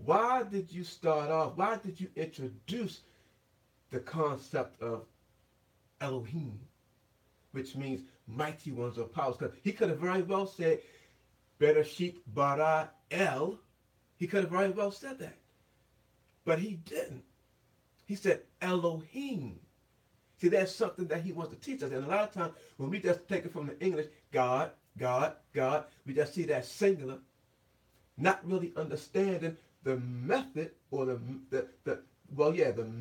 why did you start off, why did you introduce the concept of Elohim, which means mighty ones or powers? Because he could have very well said, Bereshit bara El. He could have very well said that. But he didn't. He said Elohim. See, that's something that he wants to teach us. And a lot of times, when we just take it from the English, God, God, God, we just see that singular, not really understanding the method or the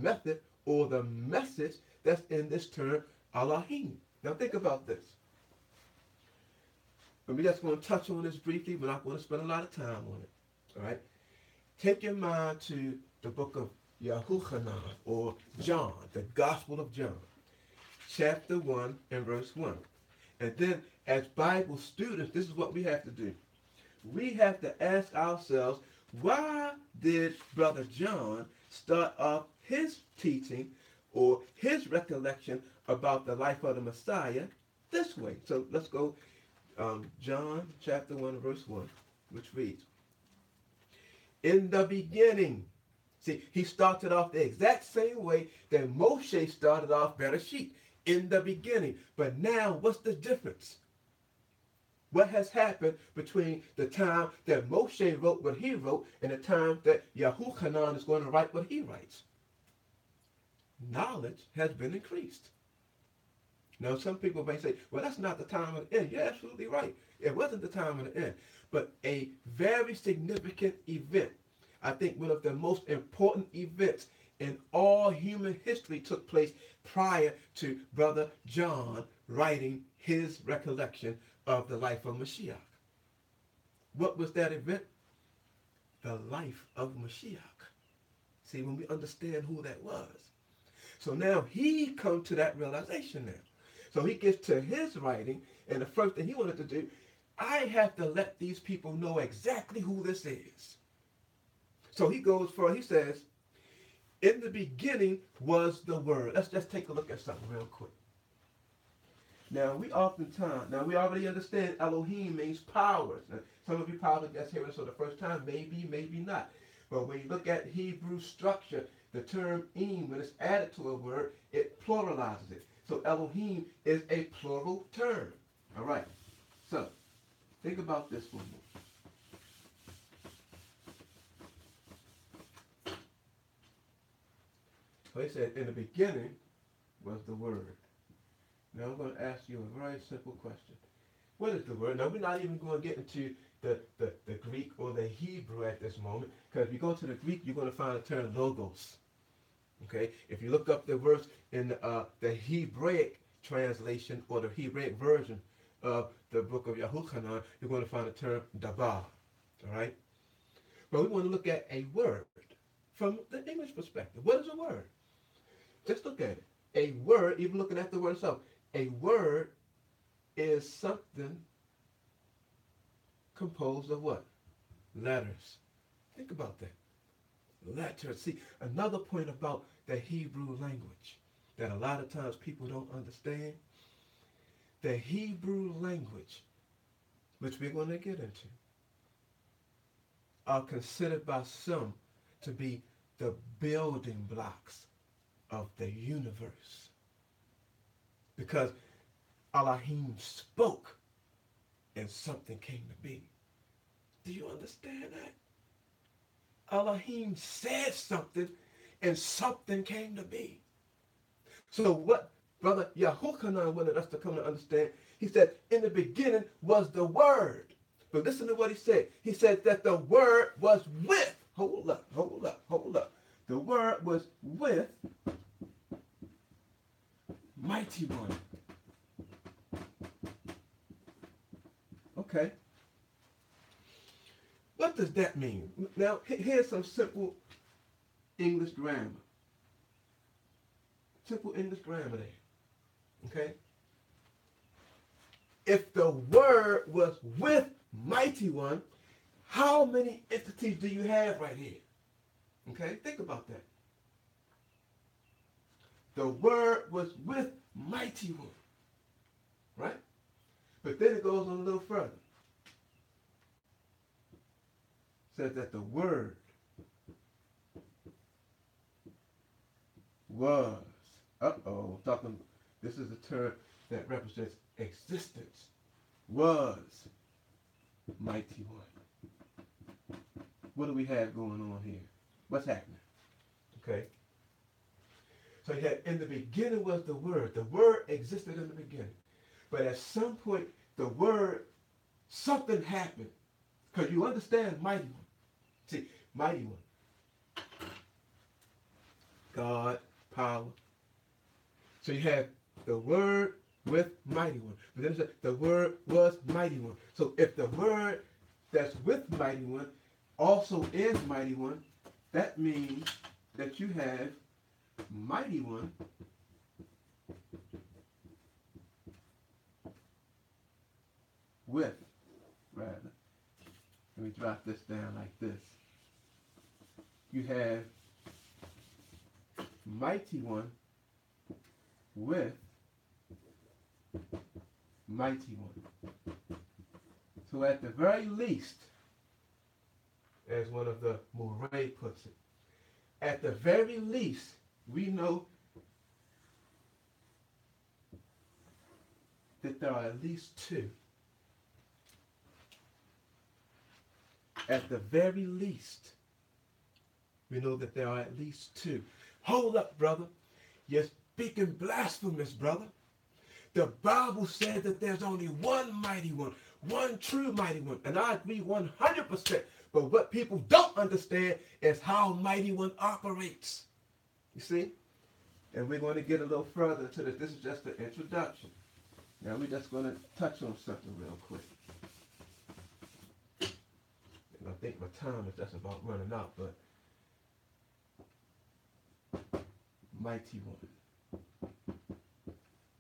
method or the message that's in this term, Elohim. Now think about this. And we're just going to touch on this briefly. We're not going to spend a lot of time on it. All right? Take your mind to the book of Yahuchanan, or John, the Gospel of John, chapter 1 and verse 1. And then, as Bible students, this is what we have to do. We have to ask ourselves, why did Brother John start off his teaching or his recollection about the life of the Messiah this way? So let's go, John chapter 1 verse 1, which reads, in the beginning. See, he started off the exact same way that Moshe started off Bereshit, in the beginning. But now, what's the difference? What has happened between the time that Moshe wrote what he wrote and the time that Yahuchanan is going to write what he writes? Knowledge has been increased. Now, some people may say, well, that's not the time of the end. You're absolutely right. It wasn't the time of the end. But a very significant event, I think one of the most important events in all human history, took place prior to Brother John writing his recollection of the life of Mashiach. What was that event? The life of Mashiach. See, when we understand who that was. So now he comes to that realization now. So he gets to his writing, and the first thing he wanted to do, I have to let these people know exactly who this is. So he goes for, he says, in the beginning was the Word. Let's just take a look at something real quick. Now, we already understand Elohim means powers. Now, some of you probably just hearing this for the first time, maybe, maybe not. But when you look at Hebrew structure, the term im, when it's added to a word, it pluralizes it. So Elohim is a plural term. All right. So, think about this for a moment. So he said, in the beginning was the Word. Now I'm going to ask you a very simple question. What is the Word? Now we're not even going to get into the Greek or the Hebrew at this moment, because if you go to the Greek, you're going to find the term logos. Okay? If you look up the verse in the Hebraic translation or the Hebraic version of the book of Yahuchanan, you're going to find the term dabar. All right? But we want to look at a word from the English perspective. What is a word? Just look at it. A word, even looking at the word itself, a word is something composed of what? Letters. Think about that. Letters. See, another point about the Hebrew language that a lot of times people don't understand. The Hebrew language, which we're going to get into, are considered by some to be the building blocks of the universe. Because Elohim spoke and something came to be. Do you understand that? Elohim said something and something came to be. So what Brother Yahuchanan wanted us to come to understand, he said, in the beginning was the Word. But listen to what he said. He said that the Word was with, hold up. The Word was with Mighty One. Okay. What does that mean? Now, here's some simple English grammar. Simple English grammar there. Okay? If the Word was with Mighty One, how many entities do you have right here? Okay? Think about that. The Word was with Mighty One. Right? But then it goes on a little further. It says that the Word was, this is a term that represents existence, was Mighty One. What do we have going on here? What's happening? Okay. So you had, in the beginning was the Word. The Word existed in the beginning. But at some point, the Word, something happened. Because you understand Mighty One. See, Mighty One. God, power. So you have the Word with Mighty One. But then it said the Word was Mighty One. So if the Word that's with Mighty One also is Mighty One, that means that you have Mighty One with, rather, let me drop this down like this. You have Mighty One with Mighty One. So at the very least, as one of the Murray puts it, at the very least, we know that there are at least two. At the very least, we know that there are at least two. Hold up, brother. You're speaking blasphemous, brother. The Bible says that there's only one Mighty One, one true Mighty One. And I agree 100%. But what people don't understand is how Mighty One operates. You see? And we're going to get a little further to this. This is just the introduction. Now we're just going to touch on something real quick. And I think my time is just about running out, but Mighty One.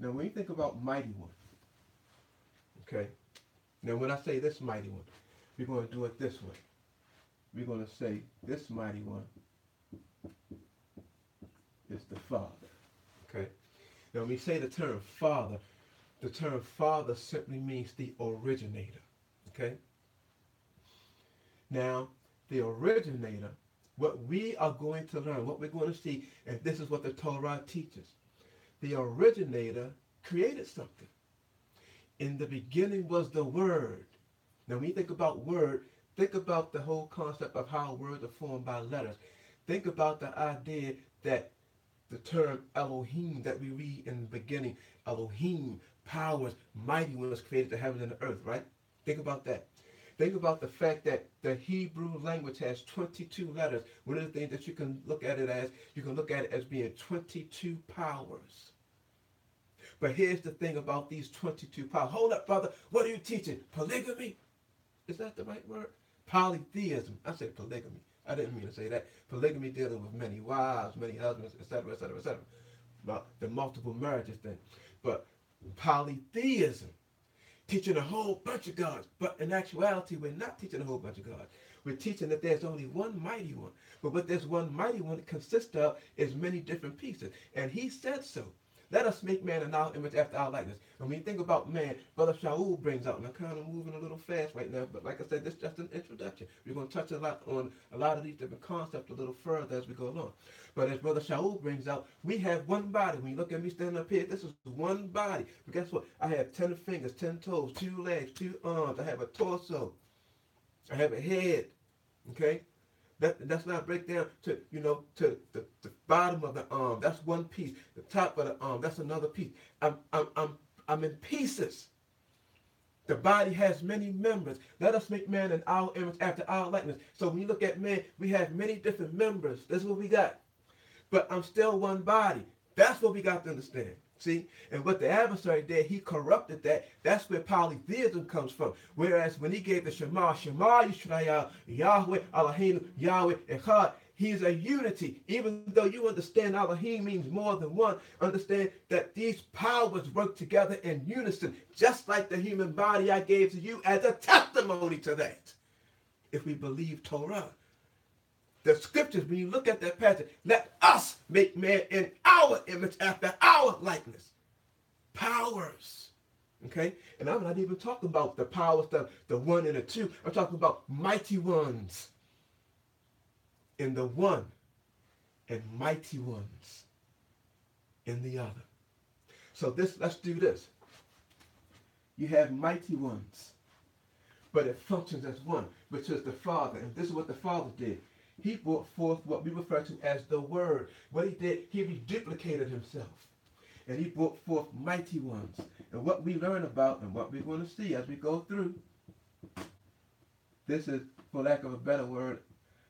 Now when you think about Mighty One, okay? Now when I say this Mighty One, we're going to do it this way. We're going to say this Mighty One is the Father. Okay? Now when we say the term Father simply means the originator. Okay? Now, the originator, what we are going to learn, what we're going to see, and this is what the Torah teaches. The originator created something. In the beginning was the Word. Now when you think about Word, think about the whole concept of how words are formed by letters. Think about the idea that the term Elohim that we read in the beginning, Elohim, powers, Mighty One, was created the heavens and the earth, right? Think about that. Think about the fact that the Hebrew language has 22 letters. One of the things that you can look at it as being 22 powers. But here's the thing about these 22 powers. Hold up, brother. What are you teaching? Polygamy? Is that the right word? Polytheism. I said polygamy. I didn't mean to say that. Polygamy dealing with many wives, many husbands, etc., etc., etc. About the multiple marriages thing. But polytheism, teaching a whole bunch of gods. But in actuality, we're not teaching a whole bunch of gods. We're teaching that there's only one Mighty One. But what this one Mighty One consists of is many different pieces. And he said so. Let us make man in our image after our likeness. And when you think about man, Brother Shaul brings out, and I'm kind of moving a little fast right now, but like I said, this is just an introduction. We're going to touch a lot on a lot of these different concepts a little further as we go along. But as Brother Shaul brings out, we have one body. When you look at me standing up here, this is one body. But guess what? I have 10 fingers, 10 toes, 2 legs, 2 arms. I have a torso. I have a head. Okay? That's not break down to, to the bottom of the arm. That's one piece. The top of the arm, that's another piece. I'm in pieces. The body has many members. Let us make man in our image after our likeness. So when you look at man, we have many different members. That's what we got. But I'm still one body. That's what we got to understand. See? And what the adversary did, he corrupted that. That's where polytheism comes from. Whereas when he gave the Shema Yisrael, Yahweh, Elohim, Yahweh, Echad, he's a unity. Even though you understand Elohim means more than one, understand that these powers work together in unison, just like the human body I gave to you as a testimony to that. If we believe Torah. The scriptures, when you look at that passage, let us make man in our image after our likeness. Powers. Okay? And I'm not even talking about the powers, the one and the two. I'm talking about mighty ones in the one and mighty ones in the other. So let's do this. You have mighty ones, but it functions as one, which is the Father. And this is what the Father did. He brought forth what we refer to as the Word. What he did, he reduplicated himself. And he brought forth mighty ones. And what we learn about and what we're going to see as we go through, this is, for lack of a better word,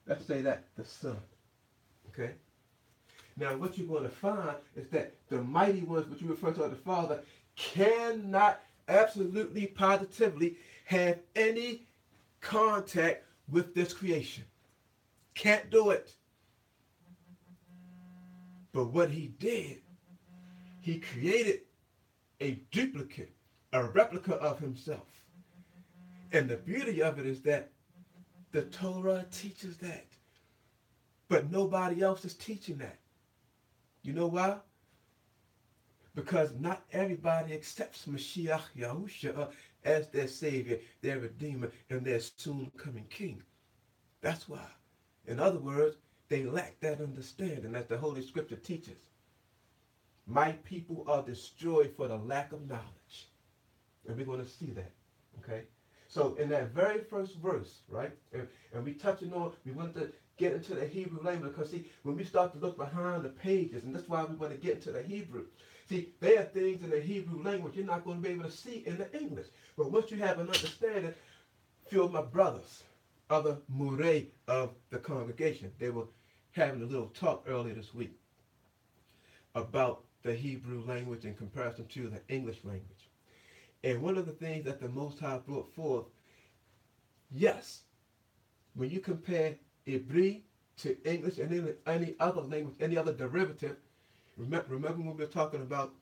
let's say that the Son. Okay? Now what you're going to find is that the mighty ones, which you refer to as the Father, cannot absolutely, positively have any contact with this creation. Can't do it. But what he did, he created a duplicate, a replica of himself. And the beauty of it is that the Torah teaches that. But nobody else is teaching that. You know why? Because not everybody accepts Mashiach Yahushua as their Savior, their Redeemer, and their soon-coming King. That's why. In other words, they lack that understanding as the Holy Scripture teaches. My people are destroyed for the lack of knowledge. And we're going to see that. Okay? So in that very first verse, right? And we want to get into the Hebrew language because see, when we start to look behind the pages, and that's why we want to get into the Hebrew. See, there are things in the Hebrew language you're not going to be able to see in the English. But once you have an understanding, few of my brothers, other murray of the congregation, they were having a little talk earlier this week about the Hebrew language in comparison to the English language. And one of the things that the Most High brought forth, yes, when you compare Hebrew to English and any other language, any other derivative, remember when we were talking about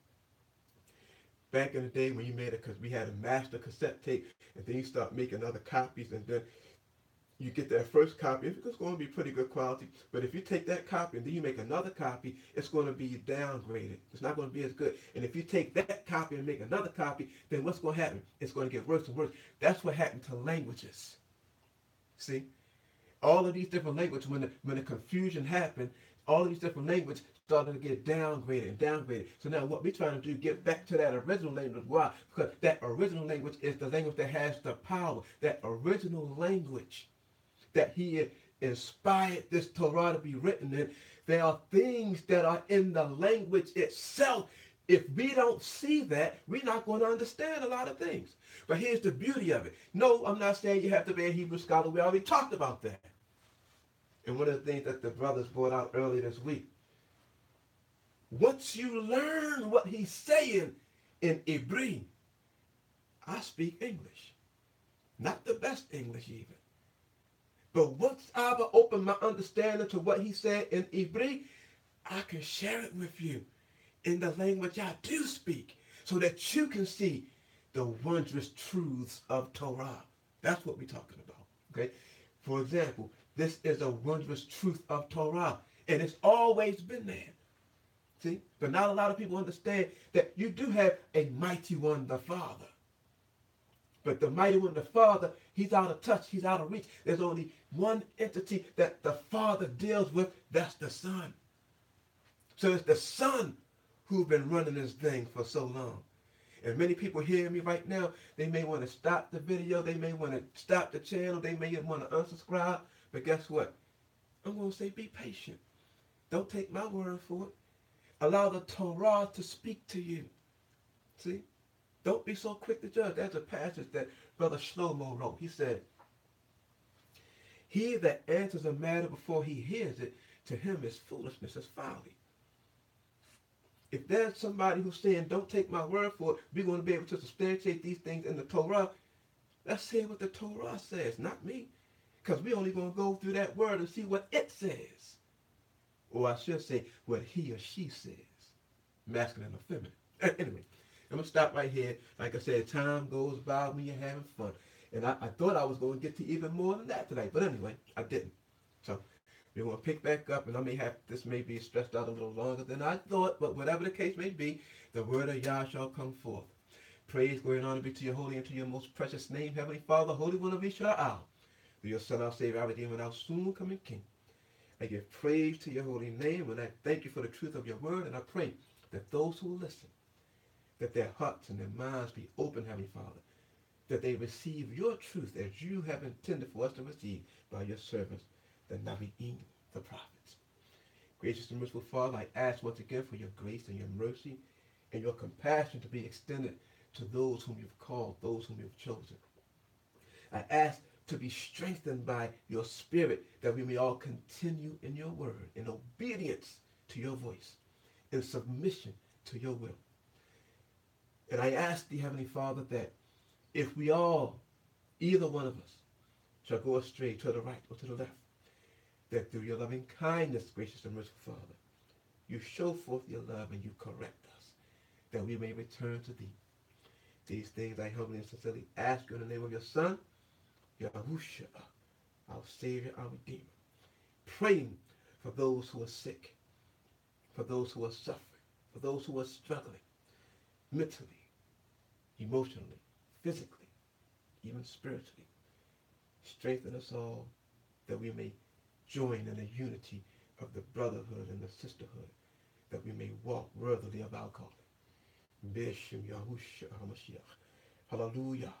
back in the day when you made it, because we had a master cassette tape, and then you start making other copies, and then you get that first copy. It's going to be pretty good quality. But if you take that copy and then you make another copy, it's going to be downgraded. It's not going to be as good. And if you take that copy and make another copy, then what's going to happen? It's going to get worse and worse. That's what happened to languages. See? All of these different languages, when the confusion happened, all of these different languages started to get downgraded and downgraded. So now what we're trying to do, get back to that original language. Why? Because that original language is the language that has the power. That original language that he inspired this Torah to be written in. There are things that are in the language itself. If we don't see that, we're not going to understand a lot of things. But here's the beauty of it. No, I'm not saying you have to be a Hebrew scholar. We already talked about that. And one of the things that the brothers brought out earlier this week, once you learn what he's saying in Hebrew, I speak English. Not the best English even. But once I've opened my understanding to what he said in Hebrew, I can share it with you in the language I do speak so that you can see the wondrous truths of Torah. That's what we're talking about. Okay? For example, this is a wondrous truth of Torah, and it's always been there. See? But not a lot of people understand that you do have a mighty one, the Father. But the mighty one, the Father, he's out of touch. He's out of reach. There's only one entity that the Father deals with. That's the Son. So it's the Son who's been running this thing for so long. And many people hearing me right now, they may want to stop the video. They may want to stop the channel. They may want to unsubscribe. But guess what? I'm going to say be patient. Don't take my word for it. Allow the Torah to speak to you. See? Don't be so quick to judge. There's a passage that Brother Shlomo wrote. He said, he that answers a matter before he hears it, to him is foolishness, is folly. If there's somebody who's saying, don't take my word for it, we're going to be able to substantiate these things in the Torah, let's hear what the Torah says, not me. Because we're only going to go through that word and see what it says. Or I should say, what he or she says. Masculine or feminine. Anyway, I'm going to stop right here. Like I said, time goes by when you're having fun. And I thought I was going to get to even more than that tonight. But anyway, I didn't. So we're going to pick back up. And this may be stretched out a little longer than I thought. But whatever the case may be, the word of Yah shall come forth. Praise, glory, and honor be to your holy and to your most precious name, Heavenly Father, Holy One of Israel. Through your Son, our Savior, our Redeemer, and our soon coming King. I give praise to your holy name, and I thank you for the truth of your word, and I pray that those who listen, that their hearts and their minds be open, Heavenly Father, that they receive your truth as you have intended for us to receive by your servants, the Navi'im, the prophets. Gracious and merciful Father, I ask once again for your grace and your mercy and your compassion to be extended to those whom you've called, those whom you've chosen. I ask to be strengthened by your spirit, that we may all continue in your word, in obedience to your voice, in submission to your will. And I ask thee, Heavenly Father, that if we all, either one of us, shall go astray to the right or to the left, that through your loving kindness, gracious and merciful Father, you show forth your love and you correct us, that we may return to thee. These things I humbly and sincerely ask you in the name of your Son, Yahushua, our Savior, our Redeemer, praying for those who are sick, for those who are suffering, for those who are struggling, mentally, emotionally, physically, even spiritually. Strengthen us all that we may join in the unity of the brotherhood and the sisterhood, that we may walk worthily of our calling. B'Shem Yahushua HaMashiach. Hallelujah.